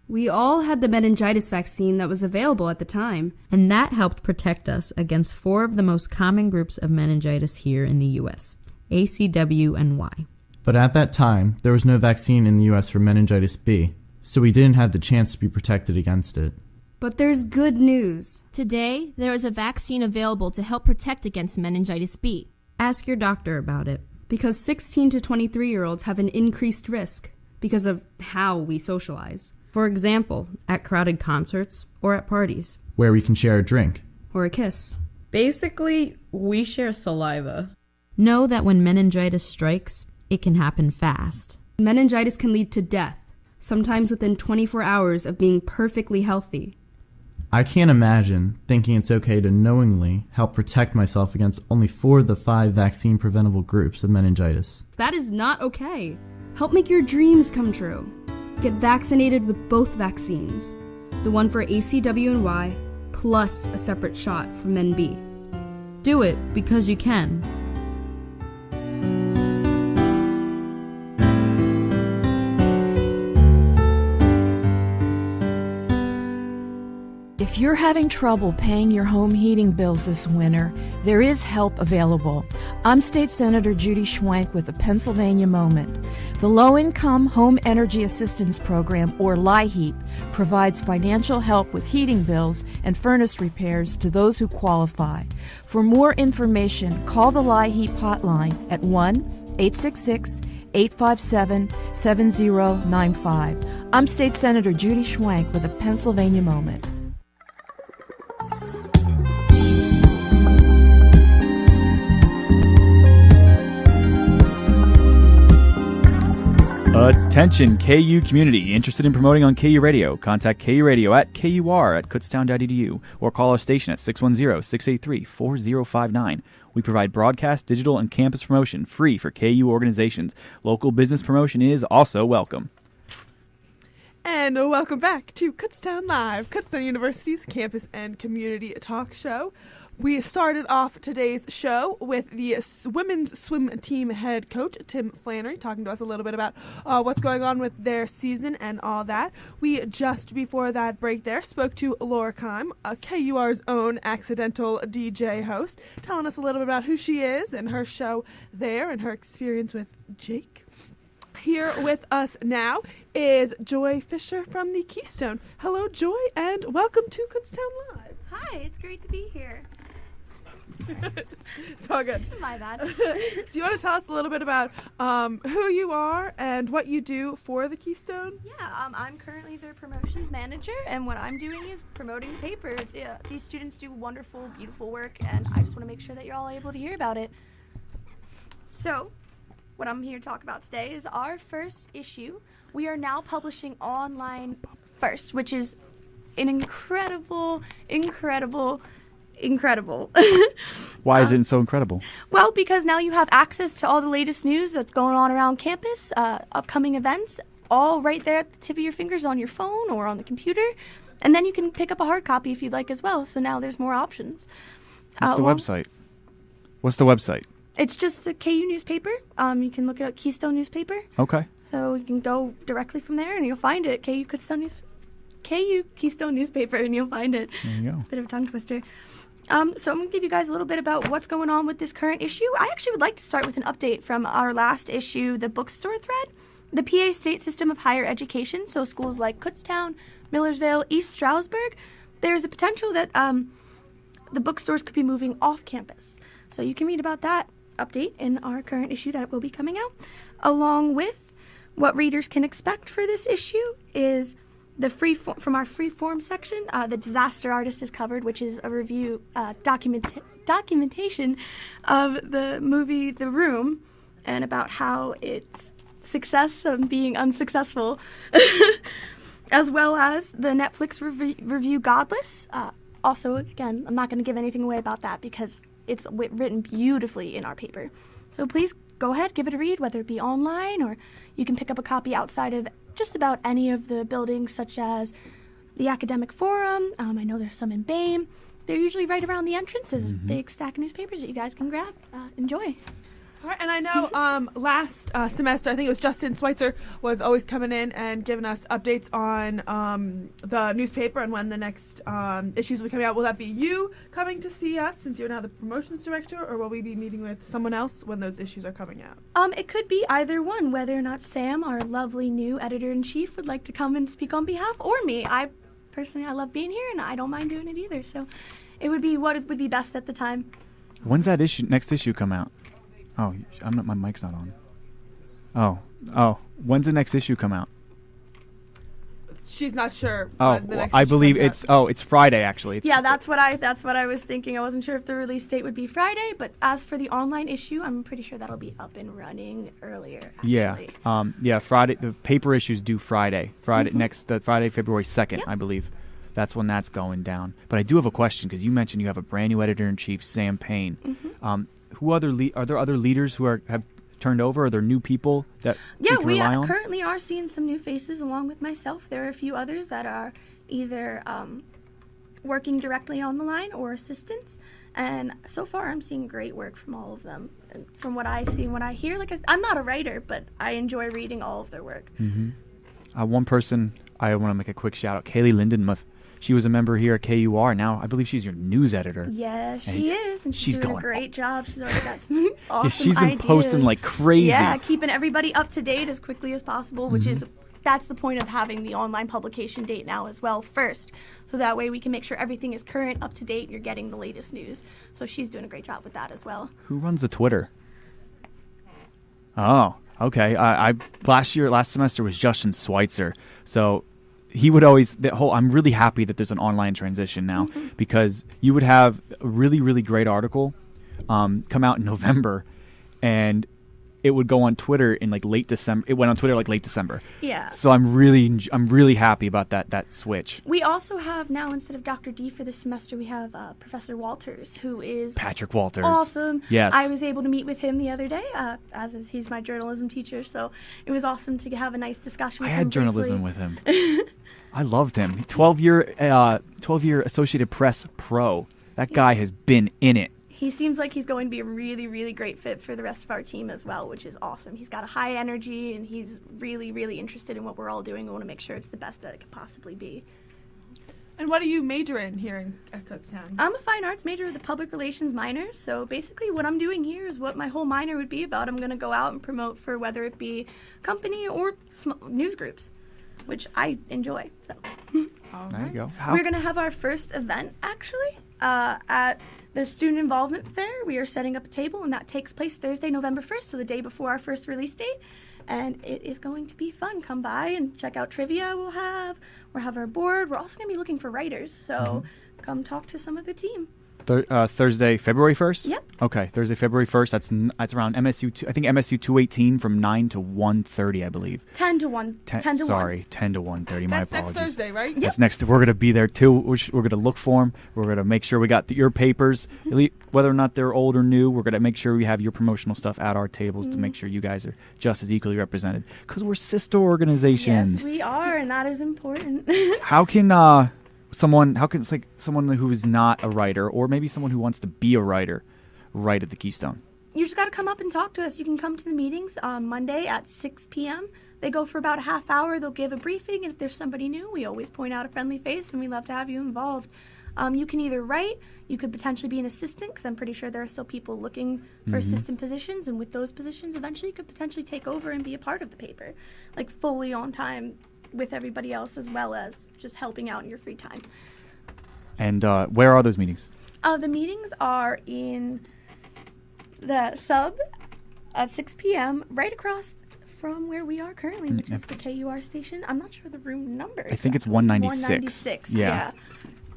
S14: We all had the meningitis vaccine that was available at the time.
S15: And that helped protect us against 4 of the most common groups of meningitis here in the U.S., A, C, W, and Y.
S16: But at that time, there was no vaccine in the U.S. for meningitis B, so we didn't have the chance to be protected against it.
S14: But there's good news.
S17: Today, there is a vaccine available to help protect against meningitis B.
S15: Ask your doctor about it.
S14: Because 16 to 23-year-olds have an increased risk because of how we socialize.
S15: For example, at crowded concerts or at parties.
S16: Where we can share a drink.
S14: Or a kiss.
S15: Basically, we share saliva. Know that when meningitis strikes, it can happen fast.
S14: Meningitis can lead to death, sometimes within 24 hours of being perfectly healthy.
S16: I can't imagine thinking it's okay to knowingly help protect myself against only 4 of the 5 vaccine-preventable groups of meningitis.
S14: That is not okay. Help make your dreams come true. Get vaccinated with both vaccines. The one for ACW and Y, plus a separate shot for Men B.
S15: Do it because you can.
S18: If you're having trouble paying your home heating bills this winter, there is help available. I'm State Senator Judy Schwenk with the Pennsylvania Moment. The Low-Income Home Energy Assistance Program, or LIHEAP, provides financial help with heating bills and furnace repairs to those who qualify. For more information, call the LIHEAP hotline at 1-866-857-7095. I'm State Senator Judy Schwenk with the Pennsylvania Moment.
S3: Attention KU community interested in promoting on KURadio. Contact KURadio at KUR@kutztown.edu or call our station at 610-683-4059. We provide broadcast, digital, and campus promotion free for KU organizations. Local business promotion is also welcome.
S2: And welcome back to Kutztown Live, Kutztown University's campus and community talk show. We started off today's show with the women's swim team head coach, Tim Flannery, talking to us a little bit about what's going on with their season and all that. We, just before that break there, spoke to Laura Keim, KUR's own Accidental DJ host, telling us a little bit about who she is and her show there and her experience with Jake. Here with us now is Joy Fisher from the Keystone. Hello, Joy, and welcome to Kutztown Live.
S19: Hi, it's great to be here.
S2: It's all good.
S19: My bad.
S2: Do you want to tell us a little bit about who you are and what you do for the Keystone?
S19: Yeah, I'm currently their promotions manager, and what I'm doing is promoting the paper. These students do wonderful, beautiful work, and I just want to make sure that you're all able to hear about it. So, what I'm here to talk about today is our first issue. We are now publishing online first, which is an incredible.
S3: Why is it so incredible?
S19: Well, because now you have access to all the latest news that's going on around campus, upcoming events, all right there at the tip of your fingers on your phone or on the computer. And then you can pick up a hard copy if you'd like as well. So now there's more options.
S3: What's the website? What's the website?
S19: It's just the KU newspaper. You can look at Keystone newspaper.
S3: Okay.
S19: So you can go directly from there and you'll find it. KU Keystone newspaper, and you'll find it.
S3: There you go.
S19: Bit of a tongue twister. So I'm going to give you guys a little bit about what's going on with this current issue. I actually would like to start with an update from our last issue, the bookstore thread. The PA State System of Higher Education, so schools like Kutztown, Millersville, East Stroudsburg, there's a potential that the bookstores could be moving off campus. So you can read about that update in our current issue that will be coming out. Along with, what readers can expect for this issue is the from our freeform section, the disaster artist is covered, which is a review documentation of the movie The Room and about how its success and being unsuccessful, as well as the Netflix review Godless. Also, again, I'm not going to give anything away about that because it's written beautifully in our paper. So please go ahead, give it a read, whether it be online or you can pick up a copy outside of just about any of the buildings, such as the Academic Forum. I know there's some in BAME. They're usually right around the entrance. There's a big stack of newspapers that you guys can grab. Enjoy.
S2: All right, and I know last semester, I think it was Justin Schweitzer was always coming in and giving us updates on the newspaper and when the next issues will be coming out. Will that be you coming to see us since you're now the promotions director, or will we be meeting with someone else when those issues are coming out?
S19: It could be either one, whether or not Sam, our lovely new editor-in-chief, would like to come and speak on behalf, or me. I love being here, and I don't mind doing it either. So it would be what would be best at the time.
S3: When's that next issue come out? Oh, my mic's not on. Oh. When's the next issue come out?
S2: She's not sure.
S3: Oh,
S2: when the next
S3: I
S2: issue
S3: believe
S2: comes out.
S3: it's Friday actually.
S19: That's what I was thinking. I wasn't sure if the release date would be Friday, but as for the online issue, I'm pretty sure that'll be up and running earlier. Actually.
S3: Yeah. Friday. The paper issue's due Friday. Friday, February 2nd, I believe. That's when that's going down. But I do have a question because you mentioned you have a brand new editor-in-chief, Sam Payne. Are there other leaders who have turned over? Are there new people that we can rely on?
S19: Currently are seeing some new faces along with myself. There are a few others that are either working directly on the line or assistants. And so far I'm seeing great work from all of them. And from what I see and what I hear, I'm not a writer, but I enjoy reading all of their work.
S3: One person I want to make a quick shout out, Kaylee Lindenmuth. She was a member here at KUR. Now I believe she's your news editor.
S19: Yeah, she is, and she's doing a great job. She's already got some awesome
S3: she's been
S19: ideas.
S3: posting like crazy.
S19: Yeah, keeping everybody up to date as quickly as possible, which is that's the point of having the online publication date now as well first. So that way we can make sure everything is current, up to date, and you're getting the latest news. So she's doing a great job with that as well.
S3: Who runs the Twitter? Oh, okay. Last semester was Justin Schweitzer. So he would always I'm really happy that there's an online transition now because you would have a really, really great article come out in November and it would go on Twitter in late December. It went on Twitter late December.
S19: Yeah.
S3: So I'm really happy about that switch.
S19: We also have now, instead of Dr. D for this semester, we have Professor Walters, who is
S3: Patrick Walters.
S19: Awesome.
S3: Yes.
S19: I was able to meet with him the other day, he's my journalism teacher. So it was awesome to have a nice discussion with him.
S3: I had journalism with him. I loved him. 12-year Associated Press pro. That guy has been in it.
S19: He seems like he's going to be a really, really great fit for the rest of our team as well, which is awesome. He's got a high energy, and he's really, really interested in what we're all doing. We want to make sure it's the best that it could possibly be.
S2: And what do you major in here at Kutztown?
S19: I'm a fine arts major with a public relations minor, so basically what I'm doing here is what my whole minor would be about. I'm going to go out and promote for whether it be company or news groups, which I enjoy. So
S3: there you go.
S19: We're going to have our first event, actually, at the Student Involvement Fair. We are setting up a table, and that takes place Thursday, November 1st, so the day before our first release date. And it is going to be fun. Come by and check out trivia we'll have our board. We're also going to be looking for writers, so come talk to some of the team.
S3: Thursday, February 1st?
S19: Yep.
S3: Okay, Thursday, February 1st. That's around MSU, I think MSU 218 from 9 to 1:30, I believe.
S19: 10 to 1. 10 to 1.
S3: Sorry, 10 to 1:30, my apologies.
S2: That's next Thursday, right?
S19: Yep.
S3: That's next. We're going to be there, too. We're going to look for them. We're going to make sure we got your papers, whether or not they're old or new. We're going to make sure we have your promotional stuff at our tables to make sure you guys are just as equally represented. Because we're sister organizations.
S19: Yes, we are, and that is important.
S3: How can someone who is not a writer, or maybe someone who wants to be a writer, write at the Keystone?
S19: You just got to come up and talk to us. You can come to the meetings on Monday at 6 p.m. They go for about a half hour. They'll give a briefing, and if there's somebody new, we always point out a friendly face, and we love to have you involved. You can either write, you could potentially be an assistant, because I'm pretty sure there are still people looking for assistant positions, and with those positions, eventually you could potentially take over and be a part of the paper, fully on time with everybody else, as well as just helping out in your free time.
S3: And where are those meetings?
S19: The meetings are in the sub at 6 p.m. right across from where we are currently, which is the KUR station. I'm not sure the room number.
S3: I think it's 196.
S19: 196. Yeah.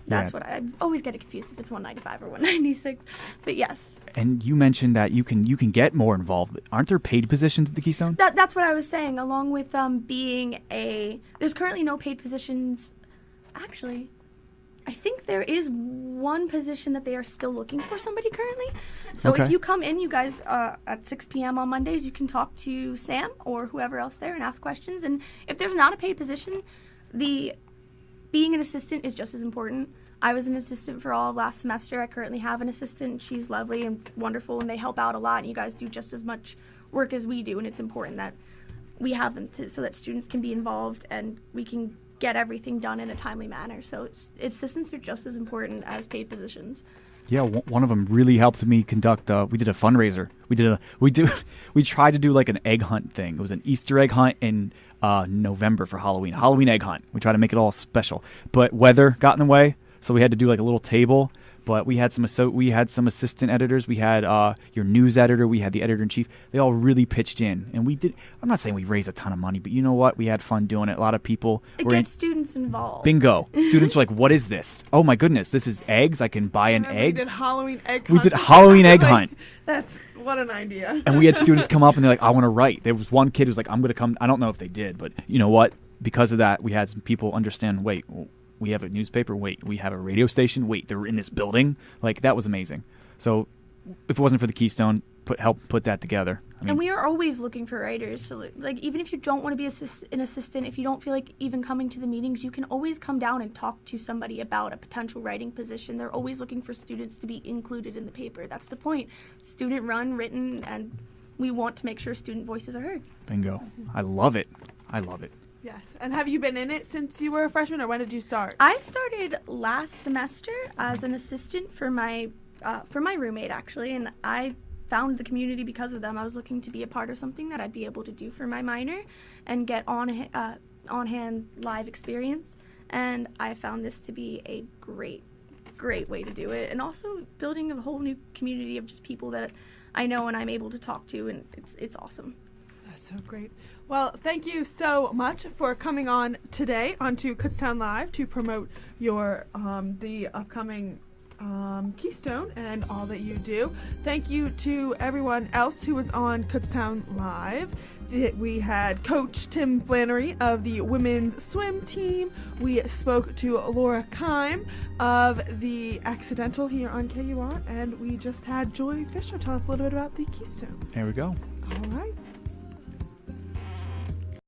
S19: That's what I always get it confused if it's 195 or 196. But yes.
S3: And you mentioned that you can get more involved. Aren't there paid positions at the Keystone?
S19: That's what I was saying. Along with there's currently no paid positions. Actually, I think there is one position that they are still looking for somebody currently. So if you come in, you guys, at 6 p.m. on Mondays, you can talk to Sam or whoever else there and ask questions. And if there's not a paid position, being an assistant is just as important. I was an assistant for all of last semester. I currently have an assistant. She's lovely and wonderful, and they help out a lot. And you guys do just as much work as we do, and it's important that we have them so that students can be involved and we can get everything done in a timely manner. So assistants are just as important as paid positions.
S3: Yeah, one of them really helped me conduct. We did a fundraiser. We tried to do like an egg hunt thing. It was an Easter egg hunt in November for Halloween egg hunt. We tried to make it all special, but weather got in the way, so we had to do like a little table. But we had some assistant editors. We had your news editor. We had the editor-in-chief. They all really pitched in. And we did. I'm not saying we raised a ton of money, but you know what? We had fun doing it. A lot of people
S19: It gets students involved.
S3: Bingo. Students were like, what is this? Oh, my goodness. This is eggs. I can buy an egg.
S2: We did Halloween egg hunt.
S3: We did Halloween egg hunt.
S2: That's what an idea.
S3: And we had students come up and they're like, I want to write. There was one kid who was like, I'm going to come. I don't know if they did, but you know what? Because of that, we had some people understand, wait, we have a newspaper. Wait, we have a radio station. Wait, they're in this building. Like, that was amazing. So if it wasn't for the Keystone, help put that together.
S19: And we are always looking for writers. So, like, even if you don't want to be an assistant, if you don't feel like even coming to the meetings, you can always come down and talk to somebody about a potential writing position. They're always looking for students to be included in the paper. That's the point. Student run, written, and we want to make sure student voices are heard.
S3: Bingo. I love it.
S2: Yes. And have you been in it since you were a freshman, or when did you start?
S19: I started last semester as an assistant for my roommate, actually, and I found the community because of them. I was looking to be a part of something that I'd be able to do for my minor and get on-hand live experience, and I found this to be a great way to do it, and also building a whole new community of just people that I know and I'm able to talk to, and it's awesome.
S2: That's so great. Well, thank you so much for coming on today onto Kutztown Live to promote your the upcoming Keystone and all that you do. Thank you to everyone else who was on Kutztown Live. We had Coach Tim Flannery of the women's swim team. We spoke to Laura Keim of the Accidential here on KUR, and we just had Joy Fisher tell us a little bit about the Keystone.
S3: There we go.
S2: All right.